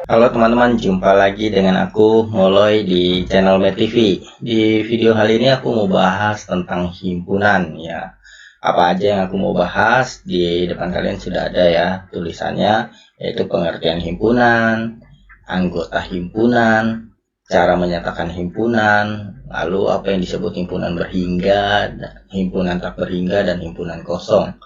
Halo teman-teman, jumpa lagi dengan aku Moloy di channel Med TV. Di video kali ini aku mau bahas tentang himpunan ya. Apa aja yang aku mau bahas di depan kalian sudah ada ya tulisannya, yaitu pengertian himpunan, anggota himpunan, cara menyatakan himpunan, lalu apa yang disebut himpunan berhingga, himpunan tak berhingga, dan himpunan kosong.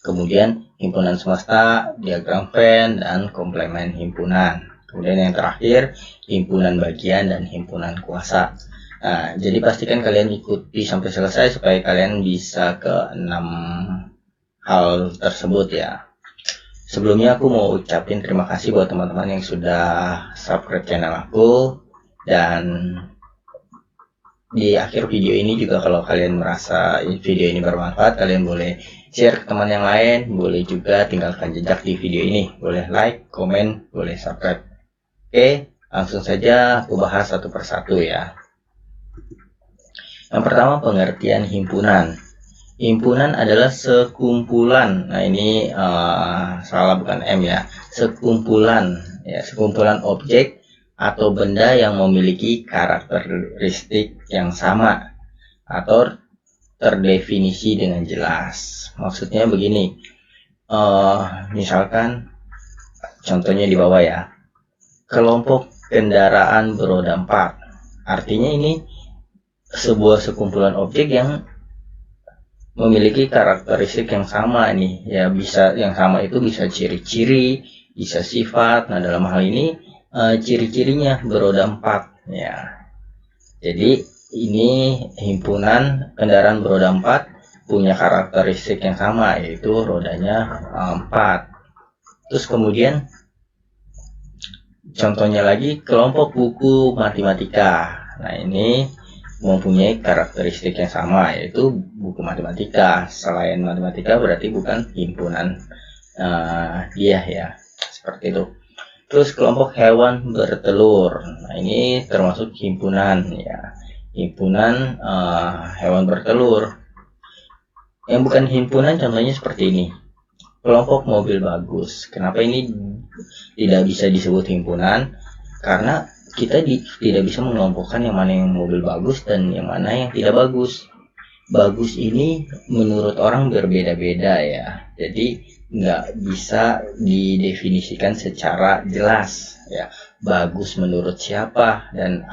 Kemudian himpunan semesta, diagram Venn, dan komplemen himpunan. Kemudian yang terakhir, himpunan bagian dan himpunan kuasa. Nah, jadi pastikan kalian ikuti sampai selesai supaya kalian bisa ke 6 hal tersebut ya. Sebelumnya aku mau ucapin terima kasih buat teman-teman yang sudah subscribe channel aku. Dan di akhir video ini juga kalau kalian merasa video ini bermanfaat, kalian boleh share ke teman yang lain, boleh juga tinggalkan jejak di video ini, boleh like, komen, boleh subscribe. Oke, langsung saja aku bahas satu persatu ya. Yang pertama, pengertian himpunan. Himpunan adalah sekumpulan, nah ini salah bukan M ya, sekumpulan objek atau benda yang memiliki karakteristik yang sama atau terdefinisi dengan jelas. Maksudnya begini, misalkan contohnya di bawah ya, kelompok kendaraan beroda 4. Artinya ini sebuah sekumpulan objek yang memiliki karakteristik yang sama nih ya, bisa yang sama itu bisa ciri-ciri, bisa sifat. Nah, dalam hal ini ciri-cirinya beroda 4 ya. Jadi ini himpunan kendaraan beroda 4 punya karakteristik yang sama, yaitu rodanya 4. Terus kemudian contohnya lagi, kelompok buku matematika. Nah, ini mempunyai karakteristik yang sama, yaitu buku matematika. Selain matematika berarti bukan himpunan dia ya, seperti itu. Terus kelompok hewan bertelur. Nah, ini termasuk himpunan ya, himpunan hewan bertelur. Yang bukan himpunan contohnya seperti ini, kelompok mobil bagus. Kenapa ini tidak bisa disebut himpunan? Karena kita tidak bisa mengelompokkan yang mana yang mobil bagus dan yang mana yang tidak bagus. Bagus ini menurut orang berbeda-beda ya, jadi nggak bisa didefinisikan secara jelas ya. Bagus menurut siapa dan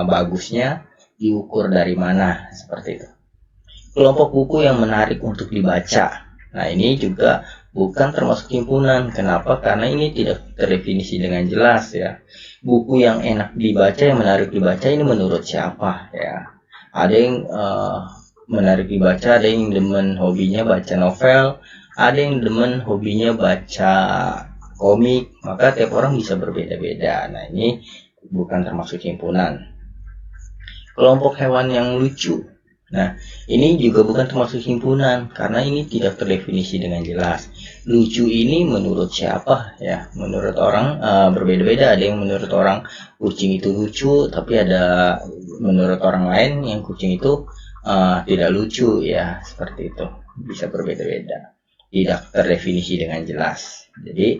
bagusnya diukur dari mana, seperti itu. Kelompok buku yang menarik untuk dibaca. Nah, ini juga bukan termasuk himpunan. Kenapa? Karena ini tidak terdefinisi dengan jelas ya. Buku yang enak dibaca, yang menarik dibaca, ini menurut siapa ya. Ada yang menarik dibaca, ada yang demen hobinya baca novel, ada yang demen hobinya baca komik. Maka tiap orang bisa berbeda-beda. Nah, ini bukan termasuk himpunan. Kelompok hewan yang lucu. Nah, ini juga bukan termasuk himpunan karena ini tidak terdefinisi dengan jelas. Lucu ini menurut siapa ya? Menurut orang berbeda-beda. Ada yang menurut orang kucing itu lucu, tapi ada menurut orang lain yang kucing itu tidak lucu ya, seperti itu. Bisa berbeda-beda, tidak terdefinisi dengan jelas. Jadi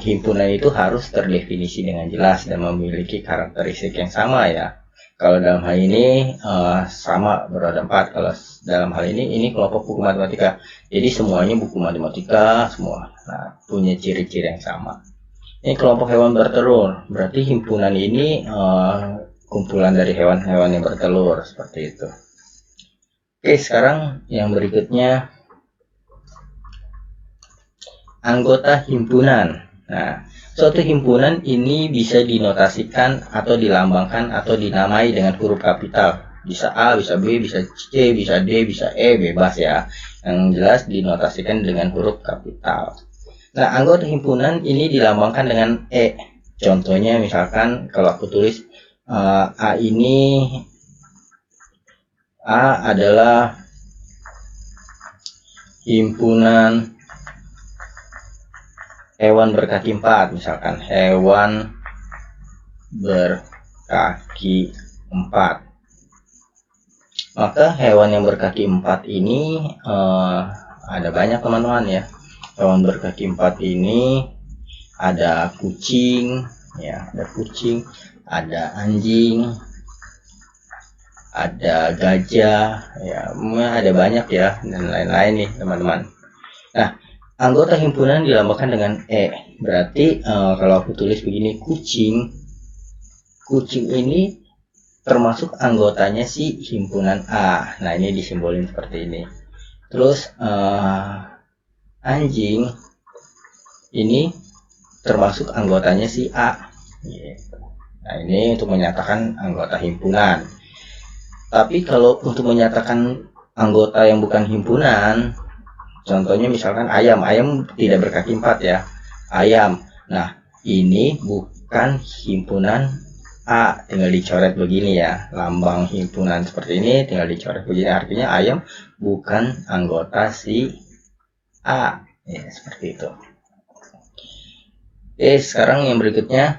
himpunan itu harus terdefinisi dengan jelas dan memiliki karakteristik yang sama ya. Kalau dalam hal ini sama beroda 4. Kalau dalam hal ini kelompok buku matematika. Jadi semuanya buku matematika semua. Nah, punya ciri-ciri yang sama. Ini kelompok hewan bertelur. Berarti himpunan ini kumpulan dari hewan-hewan yang bertelur, seperti itu. Oke, sekarang yang berikutnya, anggota himpunan. Nah, suatu himpunan ini bisa dinotasikan atau dilambangkan atau dinamai dengan huruf kapital. Bisa A, bisa B, bisa C, bisa D, bisa E, bebas ya. Yang jelas dinotasikan dengan huruf kapital. Nah, anggota himpunan ini dilambangkan dengan E. Contohnya misalkan kalau aku tulis A ini, A adalah himpunan hewan berkaki 4, misalkan hewan berkaki 4. Maka hewan yang berkaki 4 ini ada banyak teman-teman ya. Hewan berkaki 4 ini ada kucing, ya, ada kucing, ada anjing, ada gajah, ya, ada banyak ya, dan lain-lain nih teman-teman. Nah, anggota himpunan dilambangkan dengan E. Berarti kalau aku tulis begini, kucing ini termasuk anggotanya si himpunan A. Nah, ini disimbolin seperti ini. Terus anjing ini termasuk anggotanya si A. Nah, ini untuk menyatakan anggota himpunan. Tapi kalau untuk menyatakan anggota yang bukan himpunan, contohnya misalkan ayam tidak berkaki 4 ya, ayam. Nah, ini bukan himpunan A, tinggal dicoret begini ya, lambang himpunan seperti ini tinggal dicoret begini, artinya ayam bukan anggota si A, ya seperti itu. Oke, sekarang yang berikutnya,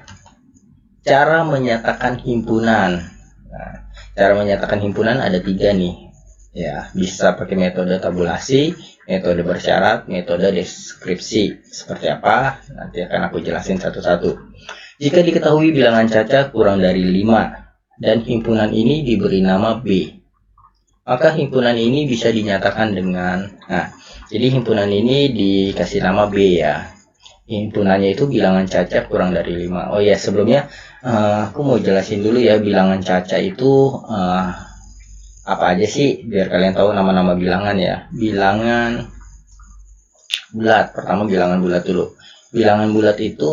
cara menyatakan himpunan. Nah, cara menyatakan himpunan ada 3 nih, ya, bisa pakai metode tabulasi, metode bersyarat, metode deskripsi. Seperti apa? Nanti akan aku jelasin satu-satu. Jika diketahui bilangan Caca kurang dari 5 dan himpunan ini diberi nama B, maka himpunan ini bisa dinyatakan dengan, nah, jadi himpunan ini dikasih nama B ya. Himpunannya itu bilangan Caca kurang dari 5. Oh ya, sebelumnya aku mau jelasin dulu ya, bilangan Caca itu apa aja sih, biar kalian tahu nama-nama bilangan ya. Bilangan bulat, pertama bilangan bulat dulu. Bilangan bulat itu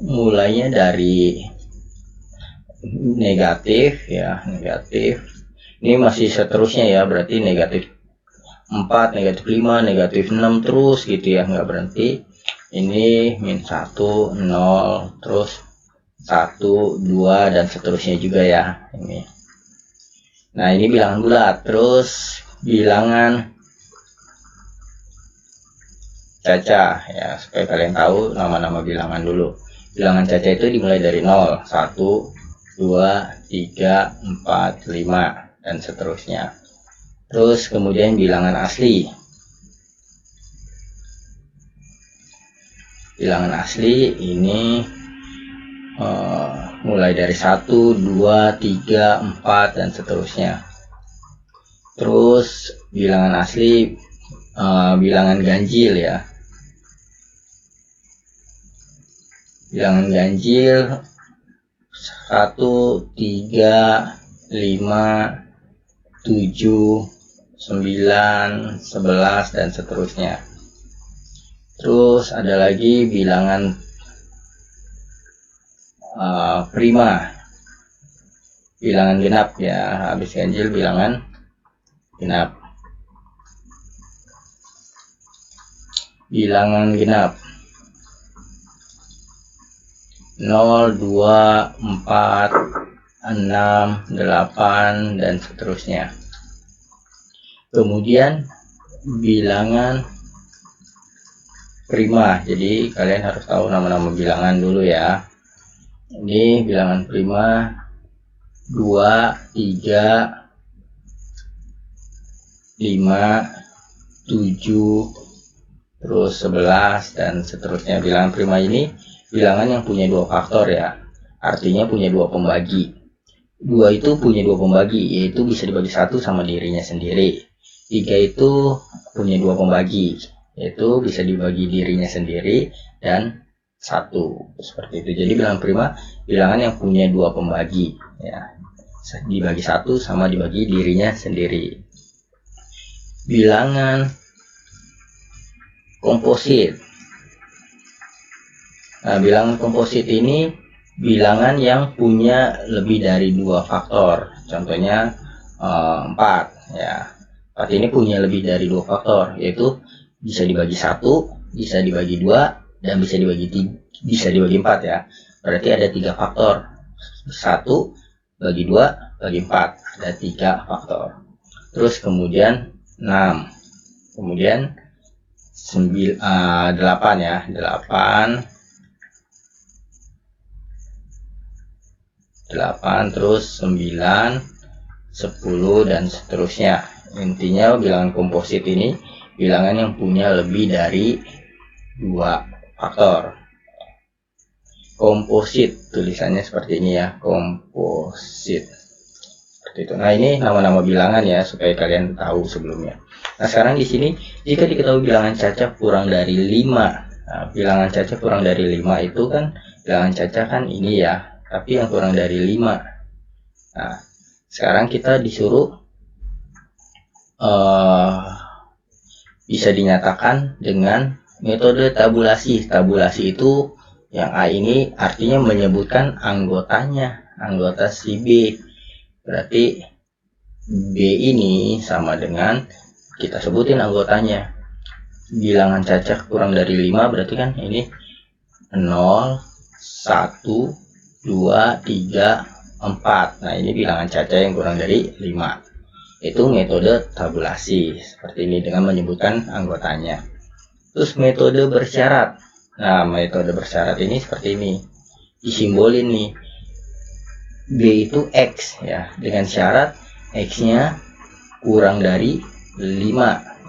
mulainya dari negatif ya, negatif. Ini masih seterusnya ya, berarti negatif 4, negatif 5, negatif 6 terus gitu ya, nggak berhenti. Ini min 1, 0, terus 1, 2 dan seterusnya juga ya ini. Nah, ini bilangan bulat. Terus bilangan Caca ya, supaya kalian tahu nama-nama bilangan dulu. Bilangan Caca itu dimulai dari 0, 1, 2, 3, 4, 5 dan seterusnya. Terus kemudian bilangan asli. Bilangan asli ini mulai dari 1, 2, 3, 4 dan seterusnya. Terus bilangan asli bilangan ganjil ya. Bilangan ganjil 1, 3, 5, 7, 9, 11 dan seterusnya. Terus ada lagi bilangan prima, bilangan genap ya, habis ganjil bilangan genap. Bilangan genap 0, 2, 4, 6, 8 dan seterusnya. Kemudian bilangan prima, jadi kalian harus tahu nama-nama bilangan dulu ya. Ini bilangan prima 2, 3, 5, 7, terus 11 dan seterusnya. Bilangan prima ini bilangan yang punya 2 faktor ya, artinya punya 2 pembagi. 2 itu punya 2 pembagi, yaitu bisa dibagi 1 sama dirinya sendiri. 3 itu punya 2 pembagi, yaitu bisa dibagi dirinya sendiri dan 1, seperti itu. Jadi bilangan prima bilangan yang punya 2 pembagi ya, dibagi 1 sama dibagi dirinya sendiri. Bilangan komposit. Nah, bilangan komposit ini bilangan yang punya lebih dari 2 faktor. Contohnya 4 ya. 4 ini punya lebih dari 2 faktor, yaitu bisa dibagi 1, bisa dibagi 2 dan bisa dibagi 4 ya. Berarti ada 3 faktor. 1 bagi 2 bagi 4, ada 3 faktor. Terus kemudian 6. Kemudian 8 ya, 8, terus 9, 10 dan seterusnya. Intinya bilangan komposit ini bilangan yang punya lebih dari 2 faktor. komposit, tulisannya seperti ini ya, komposit seperti itu. Nah, ini nama-nama bilangan ya supaya kalian tahu sebelumnya. Nah, sekarang di sini jika diketahui bilangan caca kurang dari 5. Nah, bilangan caca kurang dari 5 itu kan bilangan caca kan ini ya, tapi yang kurang dari 5. Nah, sekarang kita disuruh bisa dinyatakan dengan metode tabulasi. Tabulasi itu yang A ini artinya menyebutkan anggotanya, anggota si B. Berarti B ini sama dengan kita sebutin anggotanya. Bilangan caca kurang dari 5 berarti kan ini 0, 1, 2, 3, 4. Nah, ini bilangan caca yang kurang dari 5. Itu metode tabulasi seperti ini dengan menyebutkan anggotanya. Terus metode bersyarat. Nah, metode bersyarat ini seperti ini. Disimbolin nih. B itu X ya, dengan syarat X-nya kurang dari 5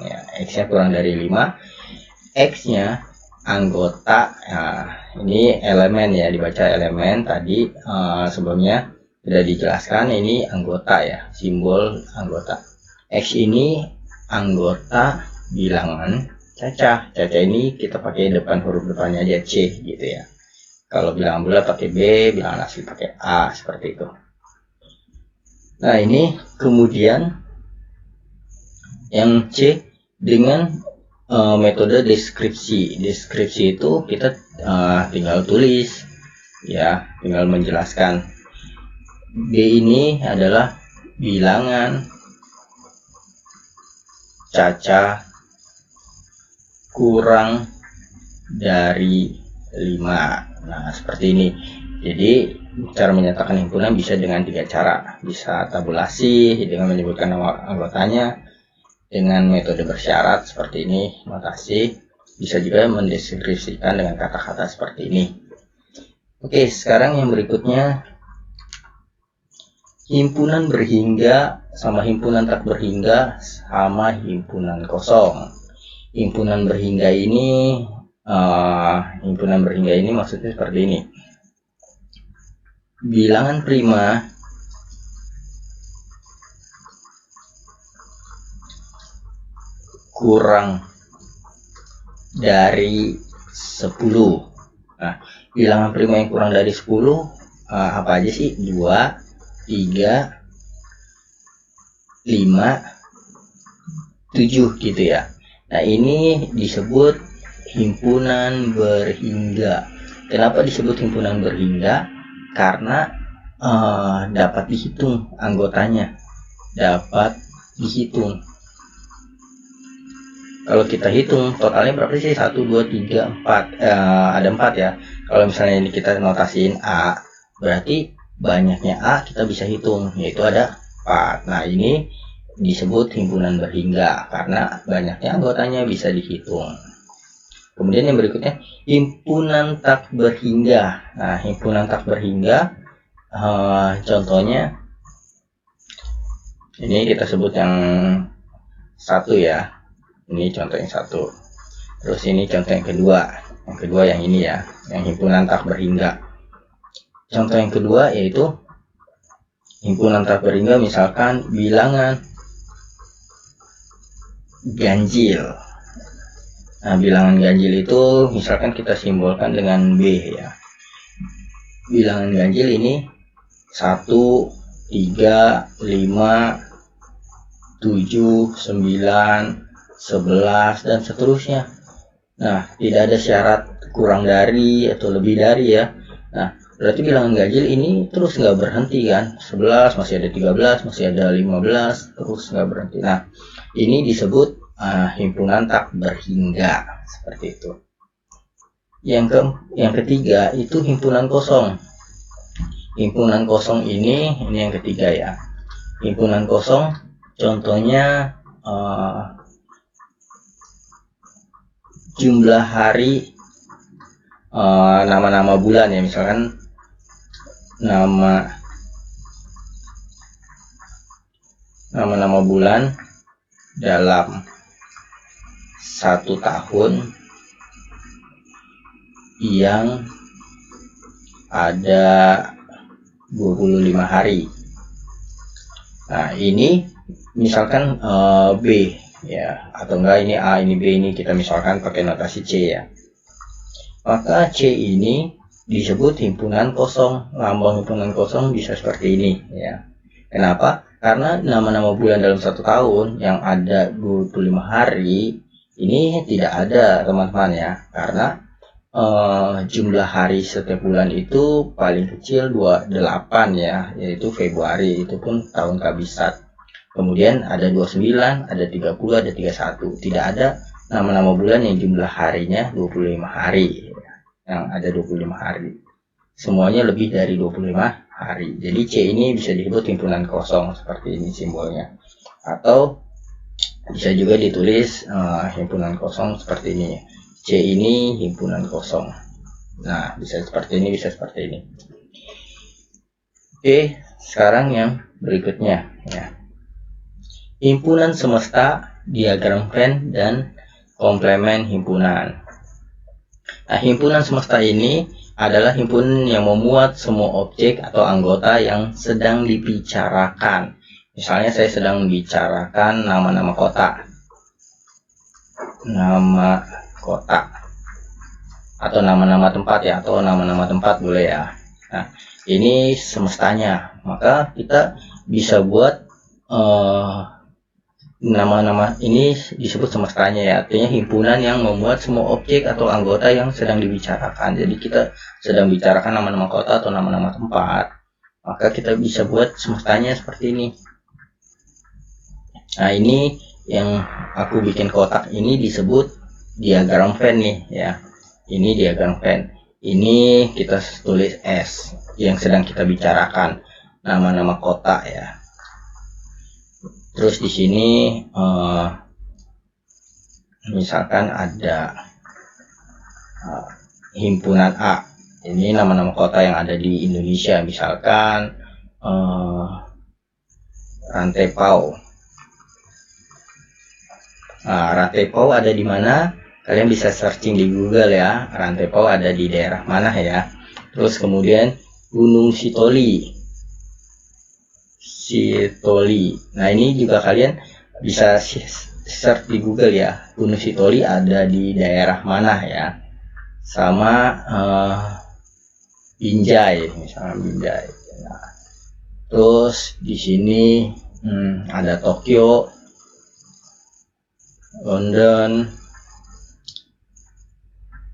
ya, X-nya kurang dari 5, X-nya anggota. Nah, ini elemen ya, dibaca elemen tadi sebelumnya sudah dijelaskan, ini anggota ya, simbol anggota. X ini anggota bilangan caca. Caca ini kita pakai depan huruf depannya aja C gitu ya. Kalau bilangan bulat pakai B, bilangan asli pakai A, seperti itu. Nah, ini kemudian yang C dengan metode deskripsi. Deskripsi itu kita tinggal tulis ya, tinggal menjelaskan. B ini adalah bilangan caca kurang dari 5. Nah, seperti ini. Jadi cara menyatakan himpunan bisa dengan 3 cara. Bisa tabulasi dengan menyebutkan nama anggotanya, dengan metode bersyarat seperti ini, notasi. Bisa juga mendeskripsikan dengan kata-kata seperti ini. Oke, sekarang yang berikutnya, himpunan berhingga sama himpunan tak berhingga sama himpunan kosong. Himpunan berhingga ini maksudnya seperti ini. Bilangan prima kurang dari 10. Nah, bilangan prima yang kurang dari 10 apa aja sih? 2, 3, 5, 7 gitu ya. Nah, ini disebut himpunan berhingga. Kenapa disebut himpunan berhingga? Karena dapat dihitung anggotanya, dapat dihitung. Kalau kita hitung totalnya berapa sih? 1, 2, 3, 4. Ada 4 ya. Kalau misalnya ini kita notasiin A, berarti banyaknya A kita bisa hitung, yaitu ada 4. Nah, ini disebut himpunan berhingga karena banyaknya anggotanya bisa dihitung. Kemudian yang berikutnya, himpunan tak berhingga. Nah, himpunan tak berhingga contohnya ini kita sebut yang 1 ya. Ini contoh yang 1. Terus ini contoh yang kedua. Yang kedua yang ini ya, yang himpunan tak berhingga. Contoh yang kedua yaitu himpunan tak berhingga, misalkan bilangan ganjil. Nah, bilangan ganjil itu misalkan kita simbolkan dengan B ya. Bilangan ganjil ini 1, 3, 5, 7, 9, 11 dan seterusnya. Nah, tidak ada syarat kurang dari atau lebih dari ya. Nah, berarti bilangan ganjil ini terus nggak berhenti kan. 11, masih ada 13, masih ada 15, terus nggak berhenti. Nah, ini disebut himpunan tak berhingga, seperti itu. Yang ketiga itu himpunan kosong. Himpunan kosong ini yang ketiga ya. Himpunan kosong contohnya jumlah hari, nama-nama bulan ya, misalkan nama-nama bulan dalam 1 tahun yang ada 25 hari. Nah, ini misalkan B ya, atau enggak ini A, ini B, ini kita misalkan pakai notasi C ya. Maka C ini disebut himpunan kosong. Lambang himpunan kosong bisa seperti ini ya. Kenapa? Karena nama-nama bulan dalam satu tahun yang ada 25 hari ini tidak ada teman-teman ya, karena jumlah hari setiap bulan itu paling kecil 28 ya, yaitu Februari, itu pun tahun kabisat. Kemudian ada 29, ada 30, ada 31. Tidak ada nama-nama bulan yang jumlah harinya 25 hari. Yang ada 25 hari. Semuanya lebih dari 25 hari. Jadi C ini bisa disebut himpunan kosong, seperti ini simbolnya. Atau bisa juga ditulis himpunan kosong seperti ini. C ini himpunan kosong. Nah, bisa seperti ini, bisa seperti ini. Oke, sekarang yang berikutnya ya. Himpunan semesta, diagram Venn, dan komplemen himpunan. Nah, himpunan semesta ini adalah himpunan yang memuat semua objek atau anggota yang sedang dibicarakan. Misalnya saya sedang membicarakan nama-nama kota. Nama kota. Atau nama-nama tempat ya, atau nama-nama tempat boleh ya. Nah, ini semestanya. Maka kita bisa buat nama-nama ini disebut semestanya ya, artinya himpunan yang memuat semua objek atau anggota yang sedang dibicarakan. Jadi kita sedang bicarakan nama-nama kota atau nama-nama tempat, maka kita bisa buat semestanya seperti ini. Nah, ini yang aku bikin kotak ini disebut diagram Venn nih ya. Ini diagram Venn. Ini kita tulis S yang sedang kita bicarakan, nama-nama kota ya. Terus di sini misalkan ada himpunan A. Ini nama-nama kota yang ada di Indonesia, misalkan Rantepao. Nah, Rantepao ada di mana? Kalian bisa searching di Google ya. Rantepao ada di daerah mana ya? Terus kemudian Gunung Sitoli. Nah, ini juga kalian bisa search di Google ya. Gunung Sitoli ada di daerah mana ya? Sama Binjai, misalnya Binjai. Nah, terus di sini ada Tokyo, London.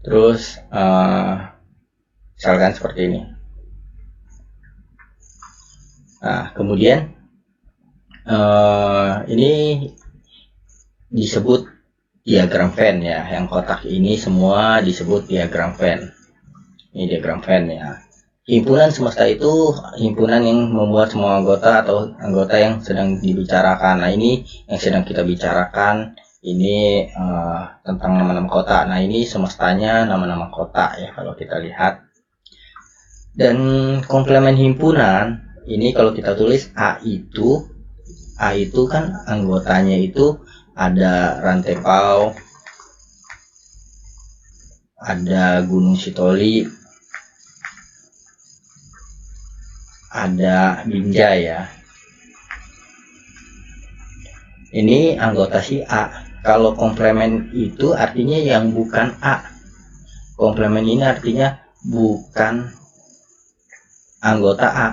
Terus misalkan seperti ini. Nah, kemudian ini disebut diagram Venn ya. Yang kotak ini semua disebut diagram Venn. Ini diagram Venn ya. Himpunan semesta itu himpunan yang membuat semua anggota atau anggota yang sedang dibicarakan. Nah, ini yang sedang kita bicarakan. Ini tentang nama-nama kota. Nah, ini semestanya nama-nama kota ya kalau kita lihat. Dan komplemen himpunan ini kalau kita tulis A itu kan anggotanya itu ada Rantepao, ada Gunung Sitoli, ada Binjai ya. Ini anggota si A. Kalau komplemen itu artinya yang bukan A. Komplemen ini artinya bukan anggota A.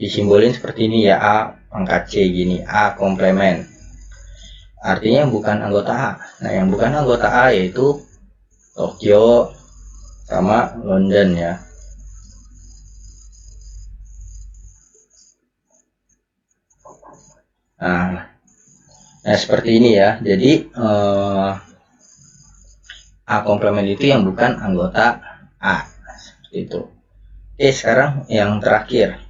Disimbolin seperti ini ya, A pangkat C gini, A komplemen. Artinya bukan anggota A. Nah, yang bukan anggota A yaitu Tokyo sama London ya. Nah, seperti ini ya. Jadi A komplemen itu yang bukan anggota A. Seperti itu. Oke, sekarang yang terakhir.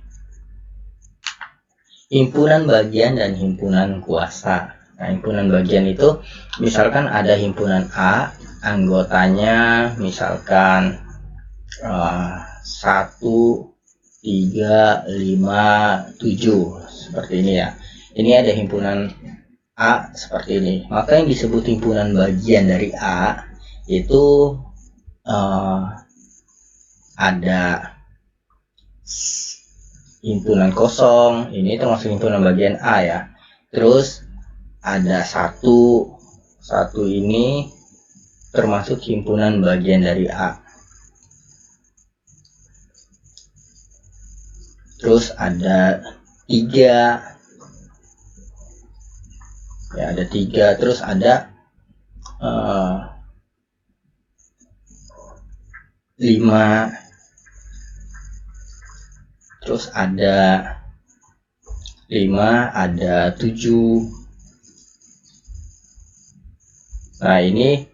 Himpunan bagian dan himpunan kuasa. Nah, himpunan bagian itu misalkan ada himpunan A, anggotanya misalkan 1, 3, 5, 7 seperti ini ya. Ini ada himpunan A seperti ini. Maka yang disebut himpunan bagian dari A itu ada himpunan kosong, ini termasuk himpunan bagian A ya. Terus ada satu ini termasuk himpunan bagian dari A. Terus ada 3 ya, ada 3. Terus ada 5. Terus ada 5, ada 7. Nah, ini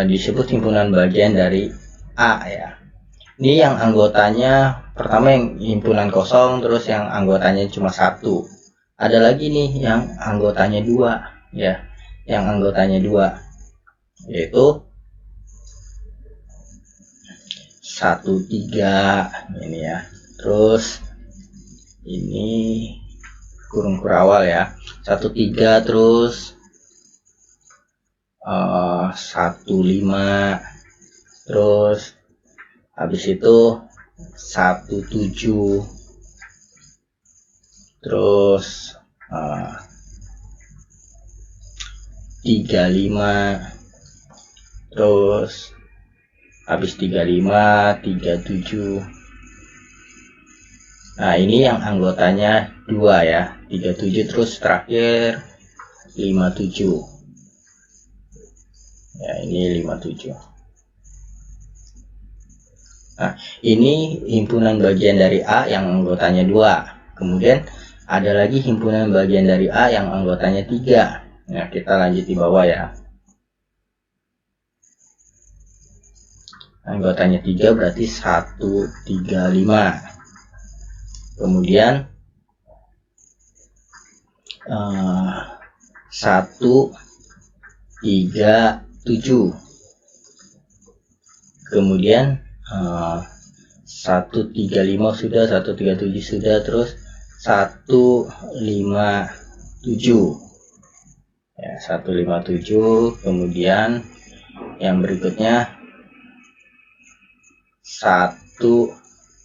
disebut himpunan bagian dari A ya. Ini yang anggotanya pertama yang himpunan kosong, terus yang anggotanya cuma 1. Ada lagi nih yang anggotanya 2 ya. Yang anggotanya 2 yaitu 1, 3 ini ya. Terus ini kurung kurawal ya. 1, 3, terus 1, 5, terus habis itu 1, 7, terus 3, 5, terus habis 3, 5, 3, 7. Nah, ini yang anggotanya 2 ya. 3, 7, terus terakhir 5, 7 ya. Ini 5, 7. Nah, ini himpunan bagian dari A yang anggotanya 2. Kemudian ada lagi himpunan bagian dari A yang anggotanya 3. Nah, kita lanjut di bawah ya. Anggotanya 3 berarti 1, 3, 5. Kemudian 1, 3, 7. Kemudian 1, 3, 5 sudah, 1, 3, 7 sudah, terus 1, 5, 7 ya. 1, 5, 7. Kemudian yang berikutnya 1,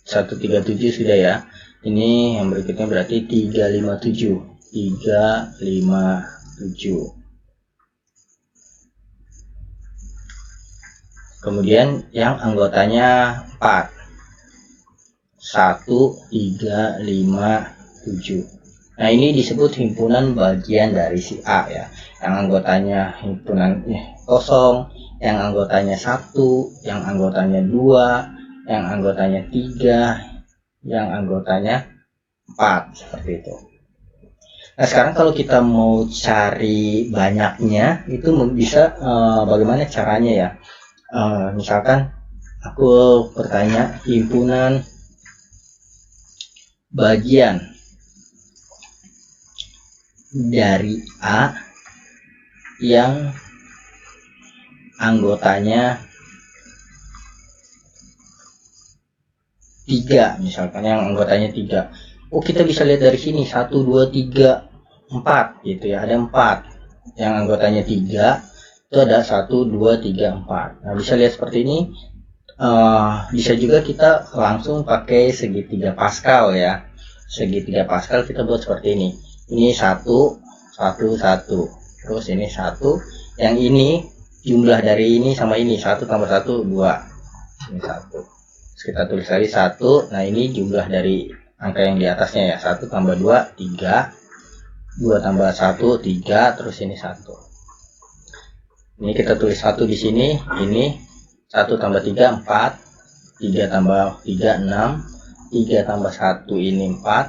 3, 7 sudah ya. Ini yang berikutnya berarti 3, 5, 7. 3, 5, 7. Kemudian yang anggotanya 4. 1, 3, 5, 7. Nah, ini disebut himpunan bagian dari si A ya. Yang anggotanya himpunan kosong, yang anggotanya 1, yang anggotanya 2, yang anggotanya 3, yang anggotanya 4, seperti itu. Nah, sekarang kalau kita mau cari banyaknya, itu bisa bagaimana caranya ya? Misalkan aku bertanya himpunan bagian dari A yang anggotanya 3, misalkan yang anggotanya 3. Oh, kita bisa lihat dari sini 1, 2, 3, 4 gitu ya. Ada 4 yang anggotanya 3. Itu ada 1, 2, 3, 4. Nah, bisa lihat seperti ini. Bisa juga kita langsung pakai segitiga Pascal ya. Segitiga Pascal kita buat seperti ini. Ini 1, 1, 1. Terus ini 1. Yang ini jumlah dari ini sama ini 1 tambah 1, 2. Ini 1. Terus kita tulis lagi 1. Nah, ini jumlah dari angka yang di atasnya ya. 1 tambah 2, 3. 2 tambah 1, 3. Terus ini 1. Ini kita tulis 1 di sini. Ini 1 tambah 3, 4. 3 tambah 3, 6. 3 tambah 1 ini 4.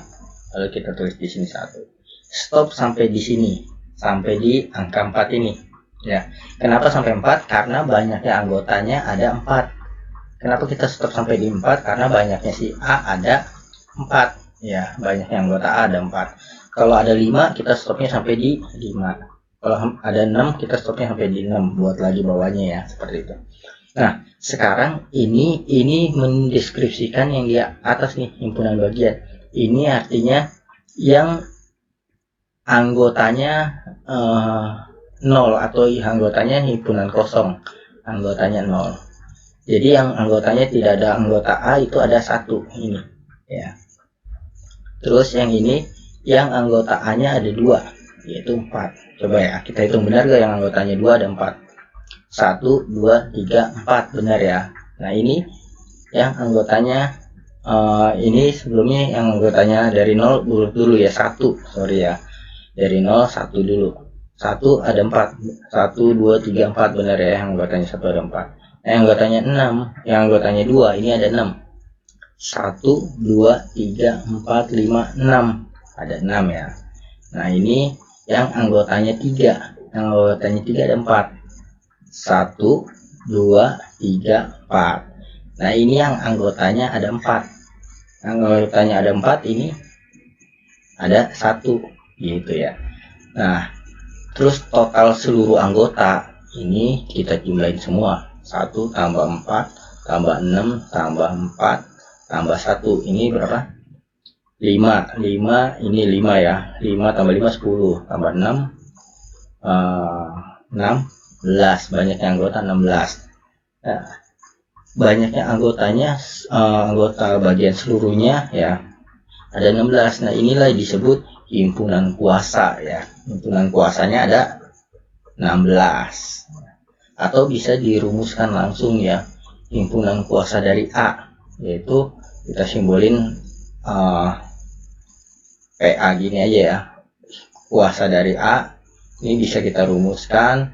Lalu kita tulis di sini 1. Stop sampai di sini. Sampai di angka 4 ini. Ya. Kenapa sampai 4? Karena banyaknya anggotanya ada 4. Kenapa kita stop sampai di 4? Karena banyaknya si A ada 4. Ya, banyaknya anggota A ada 4. Kalau ada 5, kita stopnya sampai di 5. Kalau ada 6, kita stopnya sampai di 6. Buat lagi bawahnya ya, seperti itu. Nah, sekarang ini mendeskripsikan yang di atas nih, himpunan bagian. Ini artinya yang anggotanya 0 atau anggotanya himpunan kosong. Anggotanya 0. Jadi yang anggotanya tidak ada anggota A itu ada 1 ini ya. Terus yang ini yang anggota A-nya ada 2 yaitu 4. Coba ya kita hitung benar gak yang anggotanya 2 ada 4. 1, 2, 3, 4 benar ya. Nah ini yang anggotanya ini sebelumnya yang anggotanya dari 0 dulu ya 1, sorry ya, dari 0 1 dulu. 1 ada 4, 1, 2, 3, 4 benar ya, yang anggotanya 1 ada 4. Yang anggotanya 6, yang anggotanya 2 ini ada 6. 1, 2, 3, 4, 5, 6 ada 6 ya. Nah ini yang anggotanya 3, yang anggotanya 3 ada 4. 1, 2, 3, 4. Nah ini yang anggotanya ada 4. Yang anggotanya ada 4 ini ada 1 gitu ya. Nah terus total seluruh anggota ini kita jumlahin semua. 1 tambah 4 tambah 6 tambah 4 tambah 1 ini berapa? 5 ini 5 ya. 5 tambah 5 10 tambah 6 16. Banyaknya anggota 16. Nah, banyaknya anggotanya anggota bagian seluruhnya ya ada 16. Nah inilah disebut himpunan kuasa ya. Himpunan kuasanya ada 16. Atau bisa dirumuskan langsung ya, himpunan kuasa dari A, yaitu kita simbolin PA gini aja ya. Kuasa dari A ini bisa kita rumuskan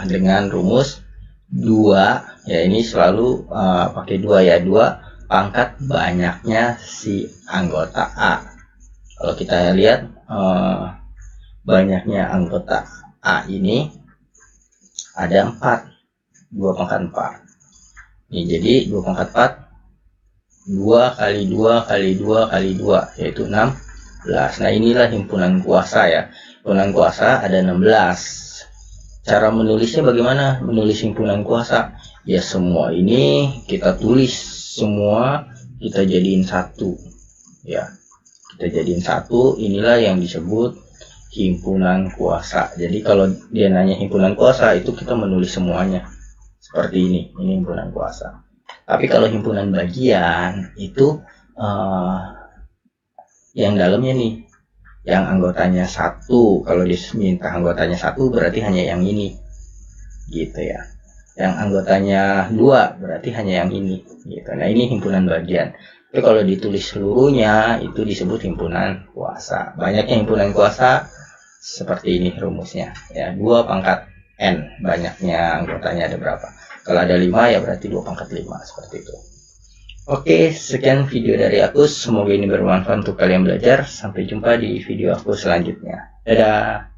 dengan rumus 2 ya, ini selalu pakai 2 ya, 2 pangkat banyaknya si anggota A. Kalau kita lihat banyaknya anggota A ini ada 4, 2 pangkat 4 ini, jadi 2 pangkat 4 2 kali 2 kali 2 kali 2 yaitu 16. Nah inilah himpunan kuasa ya. Himpunan kuasa ada 16. Cara menulisnya bagaimana? Menulis himpunan kuasa ya, semua ini kita tulis semua, kita jadiin 1 ya, kita jadiin 1. Inilah yang disebut himpunan kuasa. Jadi kalau dia nanya himpunan kuasa itu kita menulis semuanya seperti ini himpunan kuasa. Tapi kalau himpunan bagian itu yang dalamnya nih, yang anggotanya 1, kalau diminta anggotanya 1 berarti hanya yang ini gitu ya. Yang anggotanya 2 berarti hanya yang ini gitu. Nah ini himpunan bagian. Tapi kalau ditulis seluruhnya itu disebut himpunan kuasa. Banyaknya himpunan kuasa seperti ini rumusnya ya, 2 pangkat N, banyaknya anggotanya ada berapa. Kalau ada 5 ya berarti 2 pangkat 5 seperti itu. Oke, sekian video dari aku, semoga ini bermanfaat untuk kalian belajar. Sampai jumpa di video aku selanjutnya. Dadah.